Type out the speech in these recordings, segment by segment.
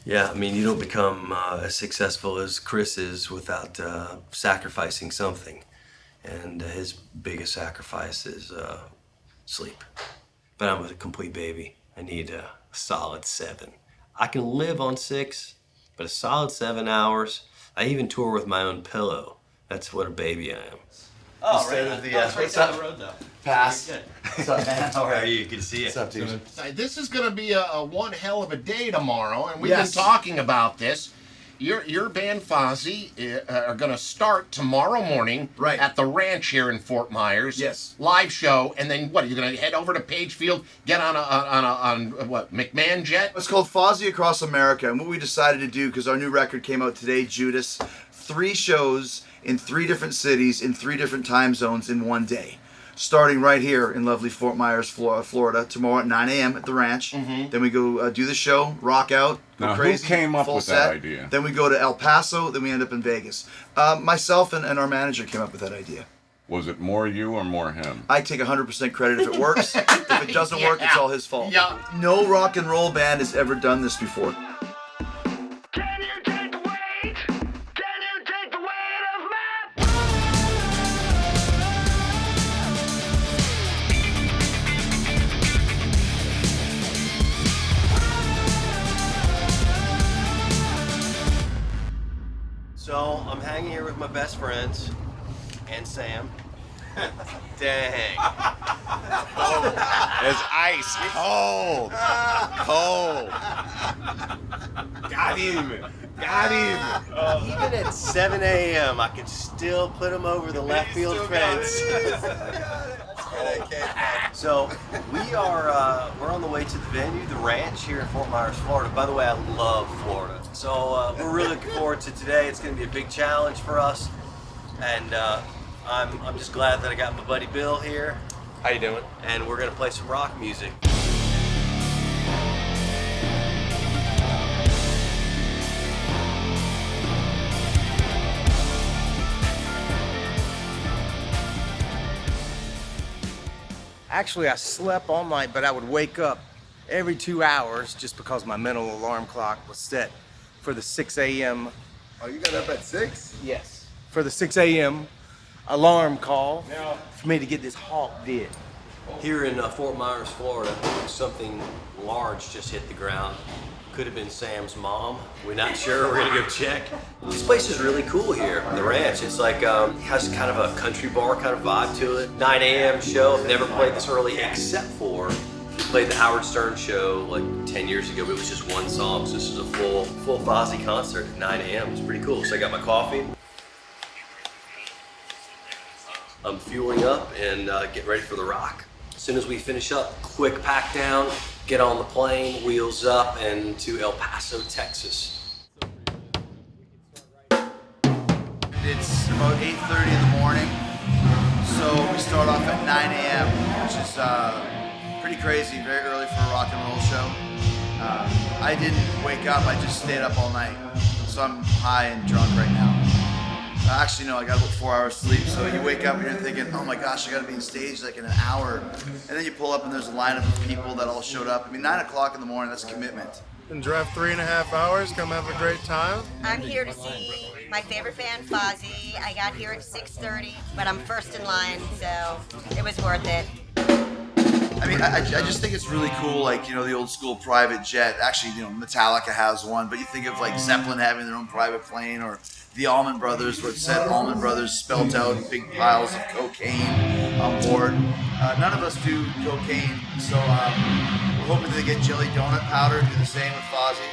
Yeah, I mean, you don't become as successful as Chris is without sacrificing something. And his biggest sacrifice is sleep. But I'm a complete baby. I need a solid 7. I can live on 6, but a solid 7 hours. I even tour with my own pillow. That's what a baby I am. Oh, Instead right. of the, That's right what's down up? the road, though. Pass. Good. What's up, man? How are you? You can see it. What's up, dude? This is going to be a one hell of a day tomorrow, and we've Yes. been talking about this. Your band FOZZY are going to start tomorrow morning Right. at the ranch here in Fort Myers. Yes. Live show, and then what? Are you going to head over to Pagefield, get on what, McMahon jet? It's called FOZZY Across America, and what we decided to do, because our new record came out today, Judas, 3 shows in 3 different cities in 3 different time zones in one day. Starting right here in lovely Fort Myers, Florida, tomorrow at 9 a.m. at the ranch. Then we go do the show, rock out, go Now, who crazy. came up full with set. that idea? Then we go to El Paso, then we end up in Vegas. Myself and our manager came up with that idea. Was it more you or more him? I take 100% credit if it works. If it doesn't work, it's all his fault. Yeah. No rock and roll band has ever done this before. Can you take the weight? Can you take the weight of my... So I'm hanging here with my best friends and Sam. Dang. It's ice cold. Cold. Got him. Got him. Even at 7 a.m., I could still put him over the left field fence. So we're on the way to the venue, the ranch here in Fort Myers, Florida. By the way, I love Florida. So we're really looking forward to today. It's going to be a big challenge for us, and I'm just glad that I got my buddy Bill here. How you doing? And we're going to play some rock music. Actually, I slept all night, but I would wake up every 2 hours just because my mental alarm clock was set for the 6 a.m. Oh, you got up at 6? Yes. For the 6 a.m. alarm call for me to get this hawk did. Here in Fort Myers, Florida, something large just hit the ground. Could have been Sam's mom. We're not sure. We're gonna go check. This place is really cool here, the ranch. It's like, has kind of a country bar kind of vibe to it. 9 a.m. show. Never played this early except for we played the Howard Stern show like 10 years ago, but it was just one song. So this is a full FOZZY concert at 9 a.m. It's pretty cool. So I got my coffee. I'm fueling up and getting ready for the rock. As soon as we finish up, quick pack down, get on the plane, wheels up, and to El Paso, Texas. It's about 8:30 in the morning, so we start off at 9 a.m., which is pretty crazy, very early for a rock and roll show. I didn't wake up, I just stayed up all night, so I'm high and drunk right now. Actually, no, I got about 4 hours sleep, so you wake up and you're thinking, oh my gosh, I gotta be on stage like in an hour. And then you pull up and there's a lineup of people that all showed up. I mean, 9 o'clock in the morning, that's a commitment. And drive 3.5 hours, come have a great time. I'm here to see my favorite band, FOZZY. I got here at 6:30, but I'm first in line, so it was worth it. I mean, I just think it's really cool, like, you know, the old school private jet. Actually, you know, Metallica has one, but you think of like Zeppelin having their own private plane, or the Allman Brothers, where it said Allman Brothers spelled out in big piles of cocaine on board. None of us do cocaine, so we're hoping they get jelly donut powder, do the same with FOZZY.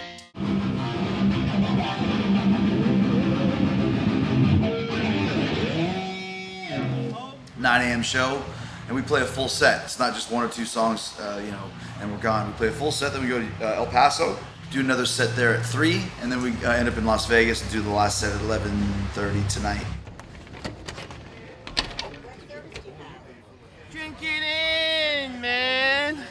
9 a.m. show, and we play a full set. It's not just 1 or 2 songs, you know, and we're gone. We play a full set, then we go to El Paso, do another set there at 3, and then we end up in Las Vegas and do the last set at 11:30 tonight. Drink it in, man.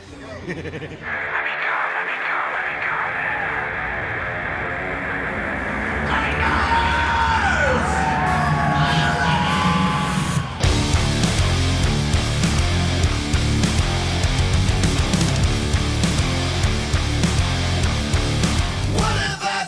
Whatever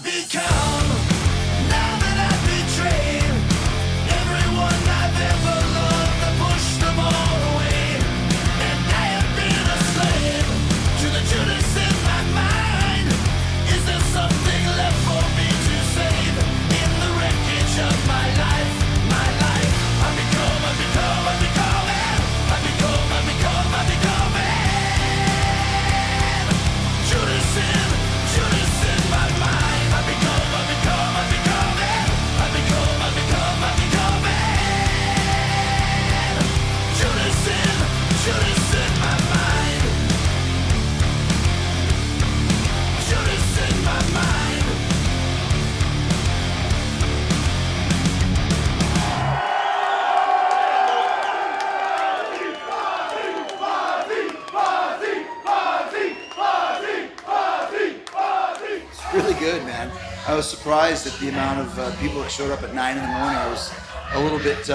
good, man. I was surprised at the amount of people that showed up at 9 in the morning. I was a little bit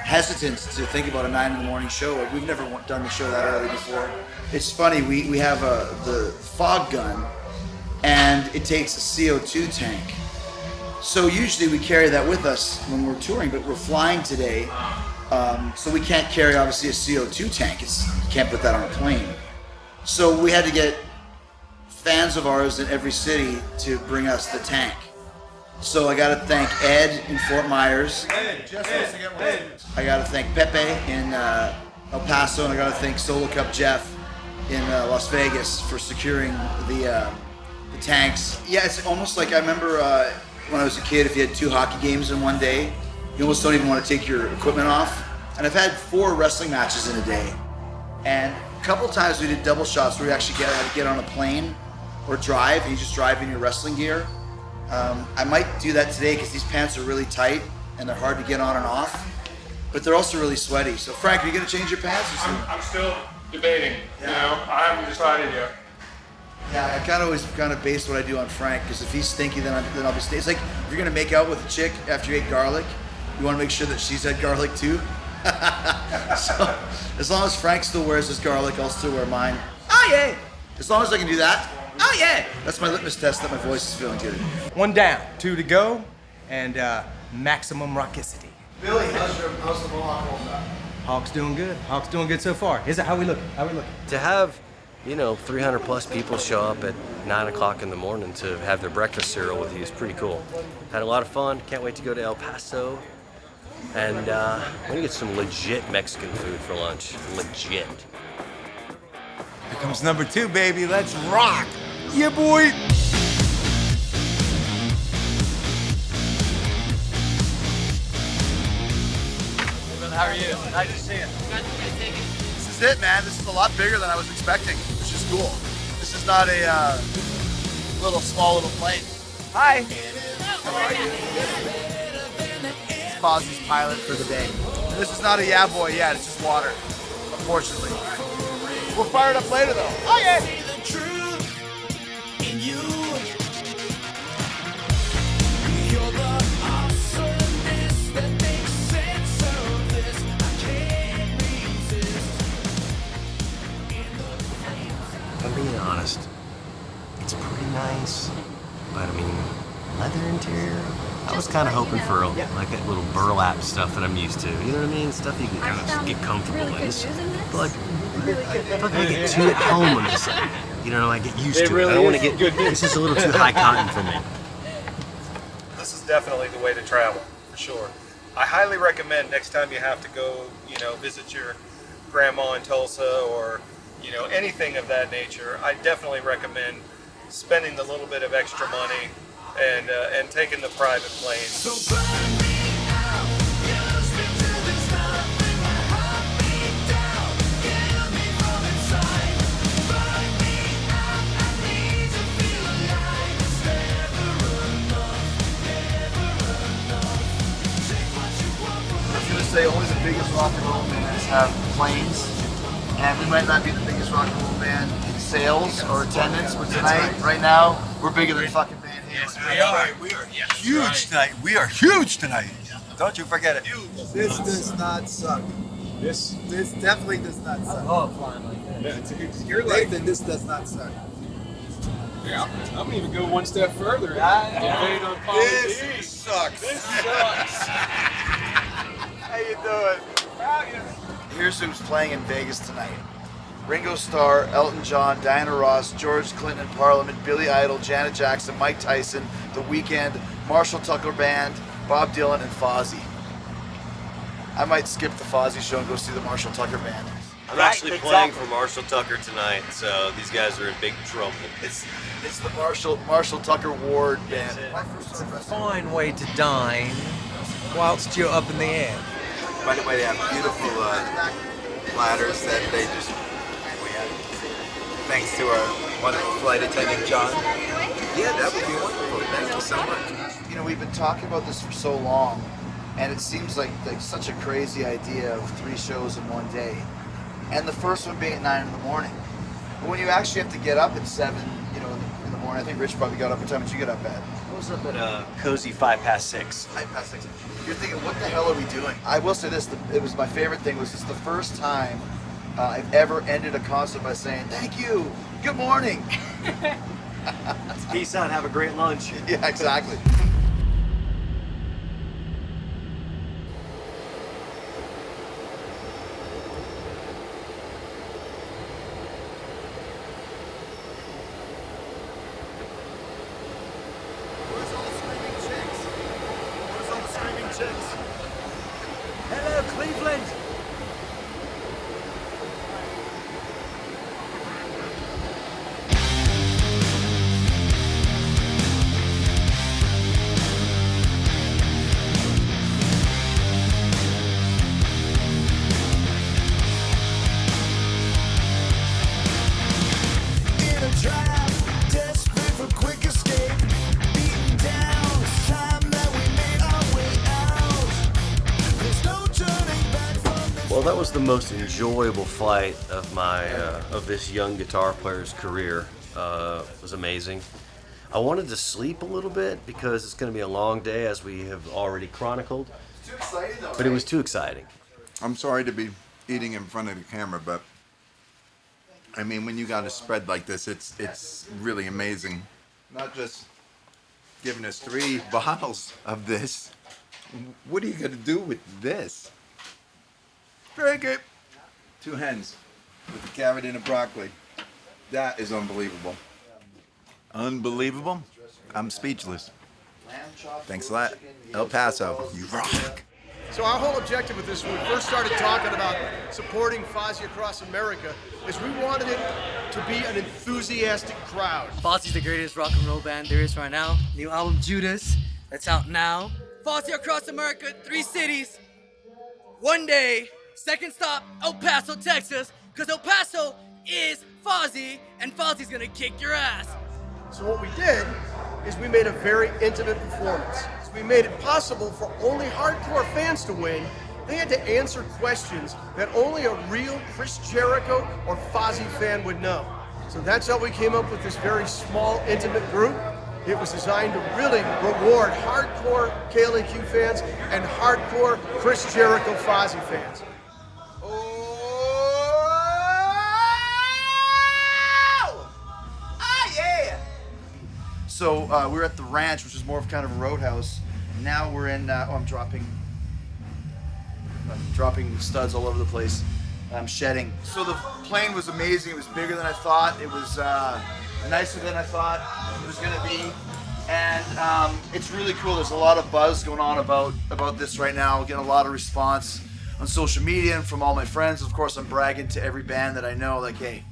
hesitant to think about a 9 in the morning show. We've never done the show that early before. It's funny, we have the fog gun, and it takes a CO2 tank. So usually we carry that with us when we're touring, but we're flying today, so we can't carry obviously a CO2 tank. You can't put that on a plane. So we had to get fans of ours in every city to bring us the tank. So I gotta thank Ed in Fort Myers. I gotta thank Pepe in El Paso, and I gotta thank Solo Cup Jeff in Las Vegas for securing the tanks. Yeah, it's almost like I remember when I was a kid, if you had 2 hockey games in one day, you almost don't even want to take your equipment off. And I've had 4 wrestling matches in a day. And a couple times we did double shots where we actually had to get on a plane or drive, and you just drive in your wrestling gear. I might do that today because these pants are really tight and they're hard to get on and off, but they're also really sweaty. So Frank, are you gonna change your pants? I'm still debating, you know, I haven't decided yet. Yeah, I always base what I do on Frank, because if he's stinky, then I'll be stinky. It's like if you're gonna make out with a chick after you ate garlic, you wanna make sure that she's had garlic too. So as long as Frank still wears his garlic, I'll still wear mine. Oh yeah! As long as I can do that, oh yeah! That's my litmus test that my voice is feeling good. 1 down, 2 to go, and maximum rockicity. Billy, how's the Mohawk holding up? Hawk's doing good. Hawk's doing good so far. How we looking? To have, 300 plus people show up at 9 o'clock in the morning to have their breakfast cereal with you is pretty cool. Had a lot of fun. Can't wait to go to El Paso. And we're gonna get some legit Mexican food for lunch. Legit. Here comes number 2, baby. Let's rock. Yeah, boy. How are you? Nice to see you. This is it, man. This is a lot bigger than I was expecting, which is cool. This is not a small little plane. Hi. How are you? It's Fozzy's pilot for the day. And this is not a yeah boy yet, it's just water, unfortunately. We'll fire it up later though. Oh yeah! If I'm being honest, it's pretty nice, but I mean, leather interior? I was kind of hoping for like that little burlap stuff that I'm used to. You know what I mean? Stuff you can kind of get comfortable in. But if I get too at home in this, I get used to it. I don't want to get, this is a little too high cotton for me. This is definitely the way to travel, for sure. I highly recommend next time you have to go, visit your grandma in Tulsa or, anything of that nature. I definitely recommend spending the little bit of extra money and taking the private plane. Say only the biggest rock and roll bands have planes, and we might not be the biggest rock and roll band in sales or attendance, but tonight, right now, we're bigger than fucking Van Halen. We are huge tonight. We are huge tonight. Don't you forget it. This does not suck. This definitely does not suck. Oh, flying like that. You're like, Nathan, this does not suck. Yeah, I'm gonna even go one step further. This sucks. This sucks. How you doing? Here's who's playing in Vegas tonight. Ringo Starr, Elton John, Diana Ross, George Clinton in Parliament, Billy Idol, Janet Jackson, Mike Tyson, The Weeknd, Marshall Tucker Band, Bob Dylan, and Fozzy. I might skip the Fozzy show and go see the Marshall Tucker Band. I'm actually playing for Marshall Tucker tonight, so these guys are in big trouble. It's the Marshall Tucker Ward Band. It's a fine way to dine whilst you're up in the air. By the way, they have beautiful platters that they just, thanks to our wonderful flight attendant, John. Yeah, that would be wonderful. Thank you so much. We've been talking about this for so long, and it seems like such a crazy idea of 3 shows in one day. And the first one being at 9 in the morning. But when you actually have to get up at 7, in the morning morning. I think Rich probably got up. What time did you get up at? I was up at a cozy 5:06. 6:05. You're thinking, what the hell are we doing? I will say this, it was my favorite thing, was it's the first time I've ever ended a concert by saying, thank you, good morning. Peace out, have a great lunch. Yeah, exactly. Hello, Cleveland. Well, that was the most enjoyable flight of my of this young guitar player's career. It was amazing. I wanted to sleep a little bit because it's going to be a long day, as we have already chronicled. It's too exciting though. But it was too exciting. I'm sorry to be eating in front of the camera, but I mean, when you got a spread like this, it's really amazing. Not just giving us 3 bottles of this. What are you gonna do with this? Drink it. 2 hens with a carrot and a broccoli. That is unbelievable. Unbelievable. I'm speechless. Thanks a lot, El Paso. You rock. So our whole objective with this, when we first started talking about supporting FOZZY Across America, is we wanted it to be an enthusiastic crowd. FOZZY's the greatest rock and roll band there is right now. New album, Judas, that's out now. FOZZY Across America, 3 cities, 1 day, second stop, El Paso, Texas, because El Paso is FOZZY, and FOZZY's gonna kick your ass. So what we did is we made a very intimate performance. So we made it possible for only hardcore fans to win. They had to answer questions that only a real Chris Jericho or FOZZY fan would know. So that's how we came up with this very small, intimate group. It was designed to really reward hardcore KLAQ fans and hardcore Chris Jericho FOZZY fans. So we were at the ranch, which is more of kind of a roadhouse. Now we're in, I'm dropping studs all over the place. I'm shedding. So the plane was amazing. It was bigger than I thought. It was nicer than I thought it was gonna be. And it's really cool. There's a lot of buzz going on about this right now. Getting a lot of response on social media and from all my friends. Of course, I'm bragging to every band that I know, like, hey,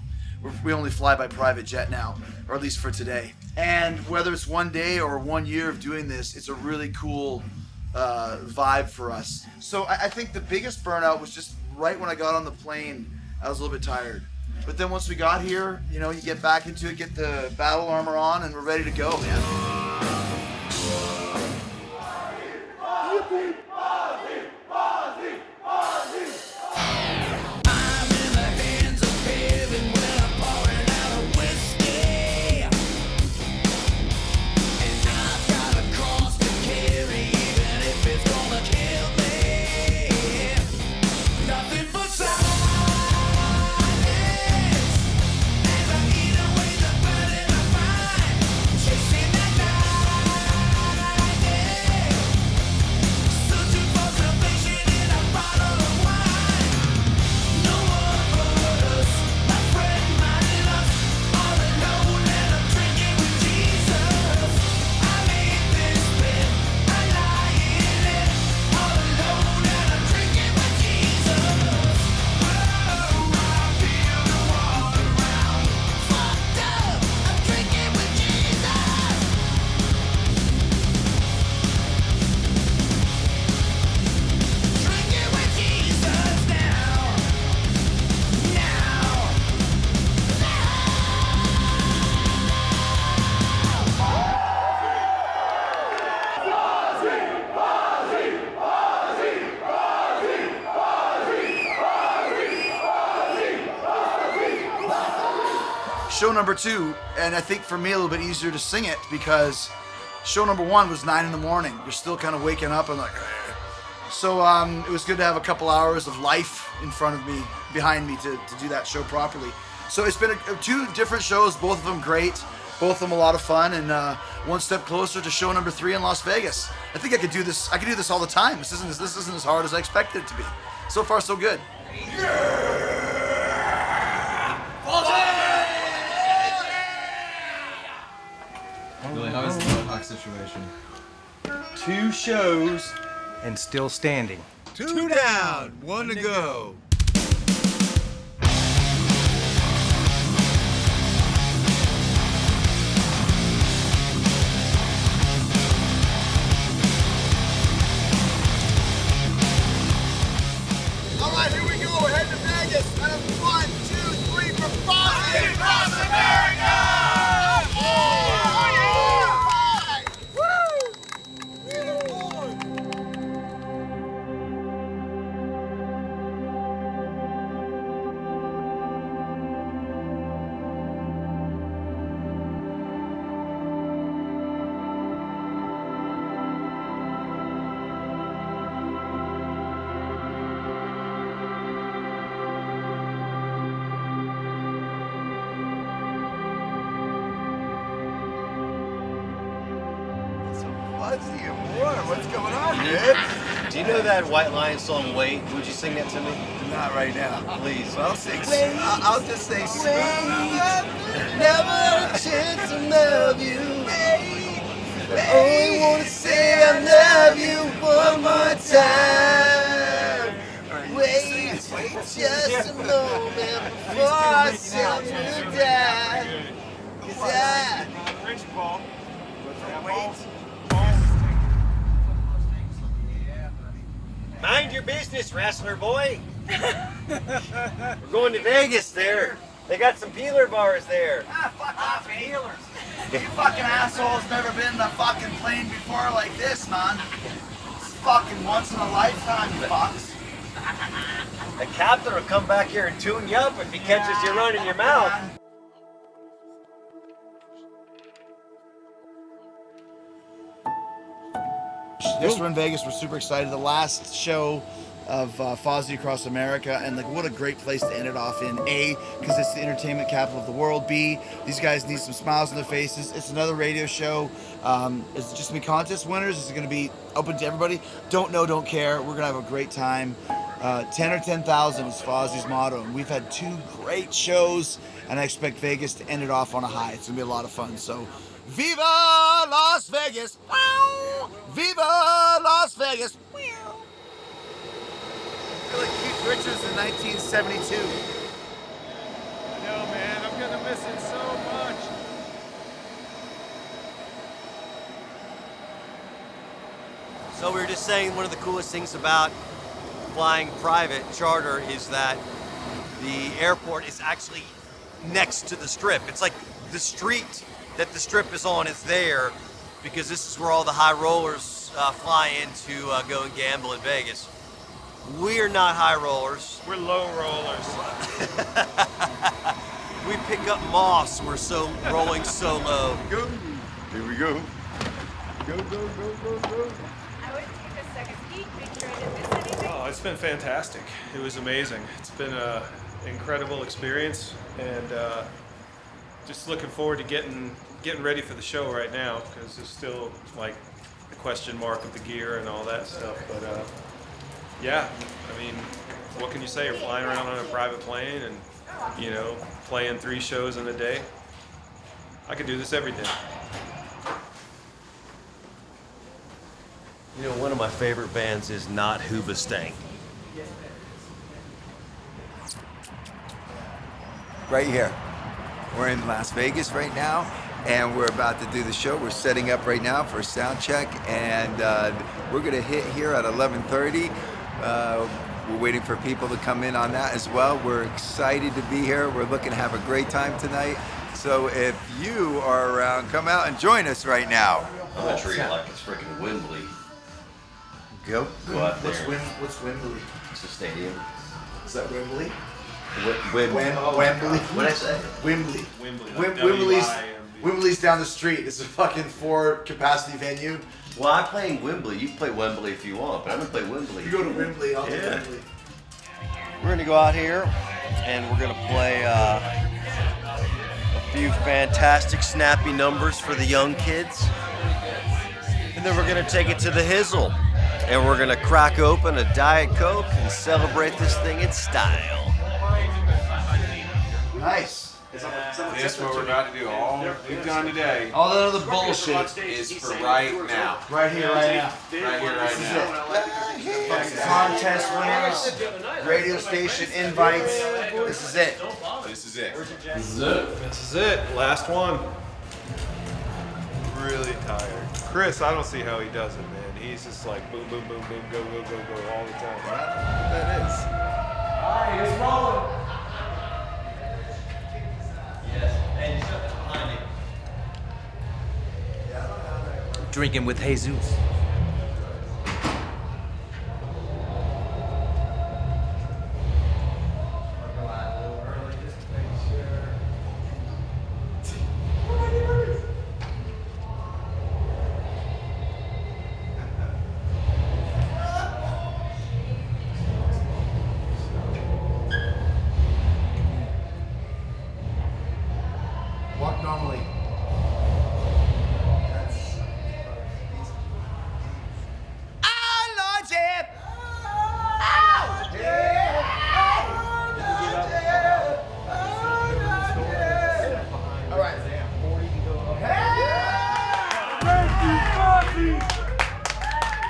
we only fly by private jet now, or at least for today. And whether it's 1 day or 1 year of doing this, it's a really cool vibe for us. So I think the biggest burnout was just right when I got on the plane, I was a little bit tired. But then once we got here, you know, you get back into it, get the battle armor on, and we're ready to go, man. show number 2, and I think for me a little bit easier to sing it because show number 1 was 9 in the morning. You're still kind of waking up and like, so it was good to have a couple hours of life in front of me, behind me to do that show properly. So it's been 2 different shows, both of them great, both of them a lot of fun, and one step closer to show number 3 in Las Vegas. I think I could do this. I could do this all the time. This isn't as hard as I expected it to be. So far, so good. Billy, how is the Mohawk situation? 2 shows and still standing. 2 down, 1 to go. All right, here we go. We're heading to Vegas. And 1, 2, 3 for FOZZY Across America! Fuzzy and warm. What's going on, dude? Do you know that White Lion song, Wait? Would you sing that to me? Not right now. Please. I'll sing. Wait. I'll just say Never had a chance to love you. I only want to say I love you one more time. Wait just a moment before I tell you to die. 'Cause I Mind your business, wrestler boy. We're going to Vegas there. They got some peeler bars there. Ah, fuck off, peelers. You fucking assholes never been in a fucking plane before like this, man. It's fucking once in a lifetime, you fucks. The captain will come back here and tune you up if he catches you running your mouth. Next we're in Vegas. We're super excited. The last show of FOZZY Across America, and like what a great place to end it off in. A, because it's the entertainment capital of the world. B, these guys need some smiles on their faces. It's another radio show. It's just gonna be contest winners. It's gonna be open to everybody. Don't know, don't care. We're gonna have a great time. 10 or 10,000 is Fozzy's motto, and we've had 2 great shows, and I expect Vegas to end it off on a high. It's gonna be a lot of fun. So, Viva Las Vegas! Wow. Viva Las Vegas! I feel like Keith Richards in 1972. I know, man. I'm gonna miss it so much. So we were just saying one of the coolest things about flying private charter is that the airport is actually next to the strip. It's like the street that the strip is on is there because this is where all the high rollers fly in to go and gamble in Vegas. We're not high rollers. We're low rollers. We pick up moss. We're so rolling so low. Go. Here we go. Go, go, go, go, go. I would take a second peek, make sure I didn't miss anything. Oh, it's been fantastic. It was amazing. It's been an incredible experience, and just looking forward to getting ready for the show right now because there's still like the question mark of the gear and all that stuff. But yeah, I mean, what can you say? You're flying around on a private plane and playing 3 shows in a day. I could do this every day. You know, one of my favorite bands is Not Hoobastank. Right here. We're in Las Vegas right now, and we're about to do the show. We're setting up right now for a sound check, and we're going to hit here at 11:30. We're waiting for people to come in on that as well. We're excited to be here. We're looking to have a great time tonight. So if you are around, come out and join us right now. I'm gonna treat it like it's freaking Wembley. Go. Go out there. What's Wembley? It's a stadium. Is that Wembley? Wembley. What'd I say? Wembley. Wembley. Wembley's down the street. It's a fucking 4-capacity venue. Well, I'm playing Wembley. You can play Wembley if you want, but I'm gonna play Wembley. You go to Wembley, I'll go to Yeah. Wembley. We're gonna go out here and we're gonna play a few fantastic snappy numbers for the young kids. And then we're gonna take it to the Hizzle. And we're gonna crack open a Diet Coke and celebrate this thing in style. Nice. That's what we're about to do. All we've done today. All that other bullshit is for right now. Right here, right now. Right here, right now. Contest winners, radio station invites. This is it. This is it. This is it. This is it. Last one. Really tired. Chris, I don't see how he does it, man. He's just like boom, boom, boom, boom, go, go, go, go all the time. I don't know what that is. All right, it's rolling. Drinking with Jesus. Walk normally.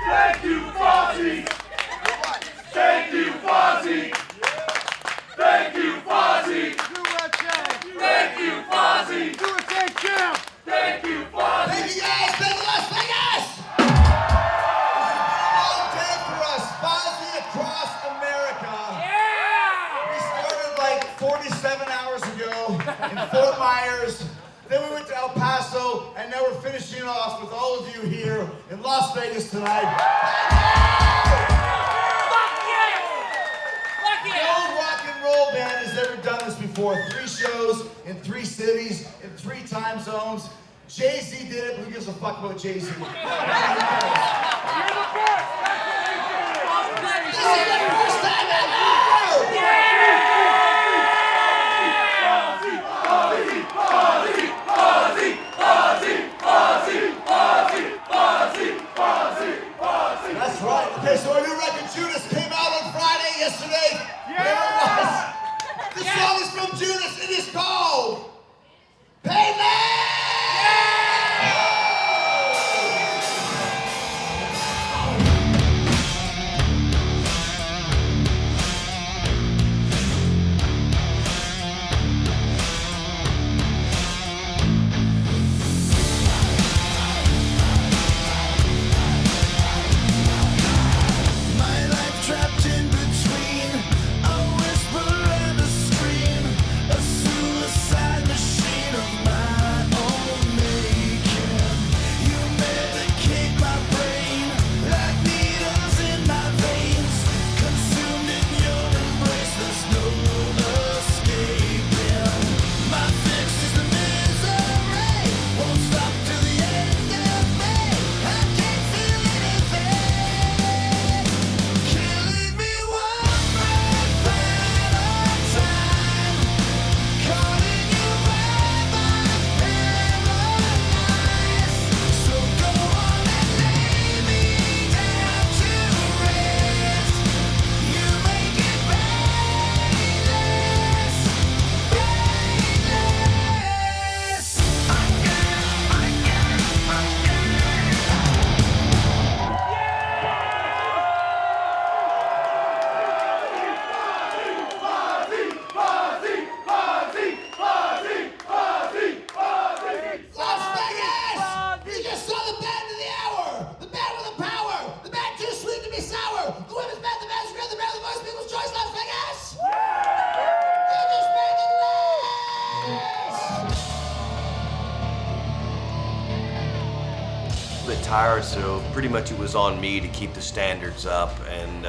Thank you, FOZZY! Thank you, FOZZY! Thank you, FOZZY! Thank you, FOZZY! Thank you, FOZZy! Thank you guys! Thank you, Las Vegas! Long day for us, FOZZY Across America. We started like 47 hours ago in Fort Myers. Then we went to El Paso, and now we're finishing off with all of you here in Las Vegas tonight. No rock and roll band has ever done this before. 3 shows in 3 cities, in 3 time zones. Jay-Z did it, but who gives a fuck about Jay-Z? You're the best! This is the first time ever! That's right. Okay, so our new record, Judas, came out on Friday, yesterday. There it was. This song is from Judas. It is called Payment! My life trapped in between a whisper and a scream, a suicide machine of my own making. You medicate my brain like needles in my veins, consumed in your embrace. There's no escaping. My fix is the misery, won't stop till the end of me. I can't feel anything. Killing me one breath at a time. Calling you by my paralyzed. So go on and lay me down to rest. You make it painless, painless. Las Vegas! You just saw the band of the hour! The band with the power! The band too sweet to be sour! The women's band, the best the band of the most people's choice, Las Vegas! You just made the list! A bit tired, so pretty much it was on me to keep the standards up and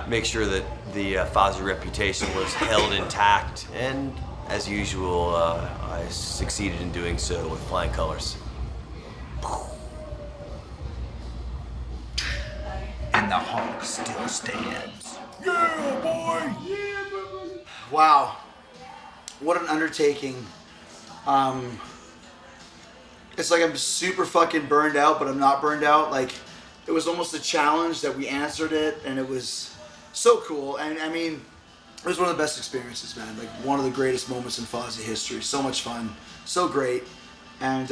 make sure that the FOZZY reputation was held intact, and as usual, I succeeded in doing so with flying colors. And the Hulk still stands. Yeah, boy! Wow, what an undertaking. It's like I'm super fucking burned out, but I'm not burned out. Like, it was almost a challenge that we answered it, and it was so cool. And I mean, it was one of the best experiences, man. Like, one of the greatest moments in FOZZY history. So much fun, so great. And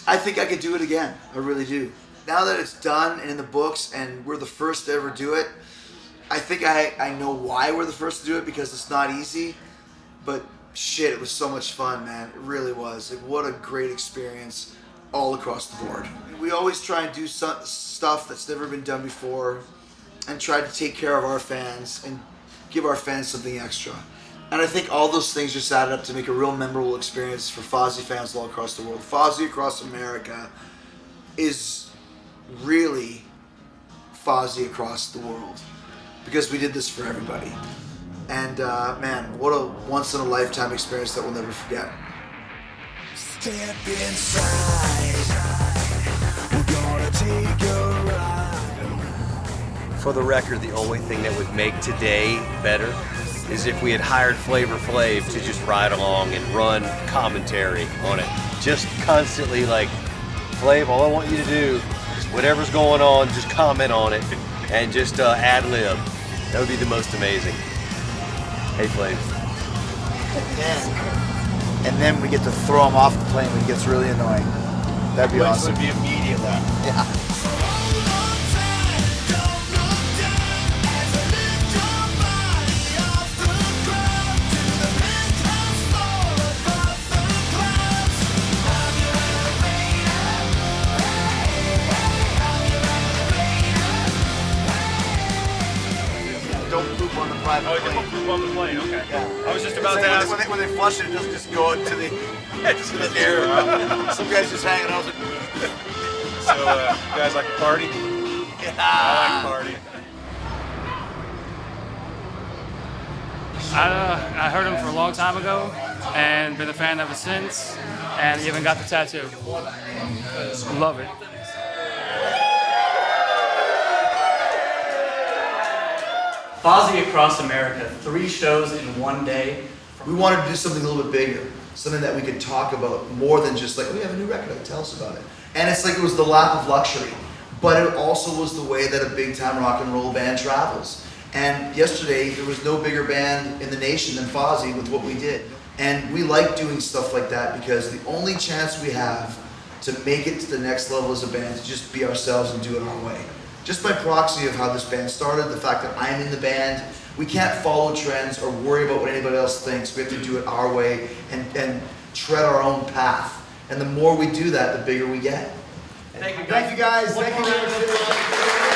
I think I could do it again. I really do. Now that it's done and in the books, and we're the first to ever do it, I think I know why we're the first to do it, because it's not easy. But shit, it was so much fun, man. It really was. Like, what a great experience all across the board. We always try and do stuff that's never been done before, and try to take care of our fans and give our fans something extra. And I think all those things just added up to make a real memorable experience for FOZZY fans all across the world. FOZZY Across America is really FOZZY across the world, because we did this for everybody. And man, what a once-in-a-lifetime experience that we'll never forget. Step inside. We're gonna take a ride. For the record, the only thing that would make today better is if we had hired Flavor Flav to just ride along and run commentary on it. Just constantly like, Flav, all I want you to do is whatever's going on, just comment on it and just ad-lib. That would be the most amazing. Hey, Flav. And then we get to throw him off the plane when he gets really annoying. That'd be awesome. Would be immediately. Yeah. Don't poop on the private plane. Don't poop on the plane, okay. Yeah. I was just about to ask. When they flush it, it doesn't just go into the air. Some guys just hanging out. So, you guys like to party? Yeah. I like party. I heard him for a long time ago and been a fan ever since, and even got the tattoo. Love it. FOZZY Across America, 3 shows in one day. We wanted to do something a little bit bigger, something that we could talk about more than just like, we have a new record, tell us about it. And it's like it was the lap of luxury, but it also was the way that a big time rock and roll band travels. And yesterday, there was no bigger band in the nation than FOZZY with what we did. And we like doing stuff like that because the only chance we have to make it to the next level as a band is just be ourselves and do it our way. Just by proxy of how this band started, the fact that I'm in the band, we can't follow trends or worry about what anybody else thinks. We have to do it our way and tread our own path. And the more we do that, the bigger we get. Thank you guys. Thank you guys. Thank you very much.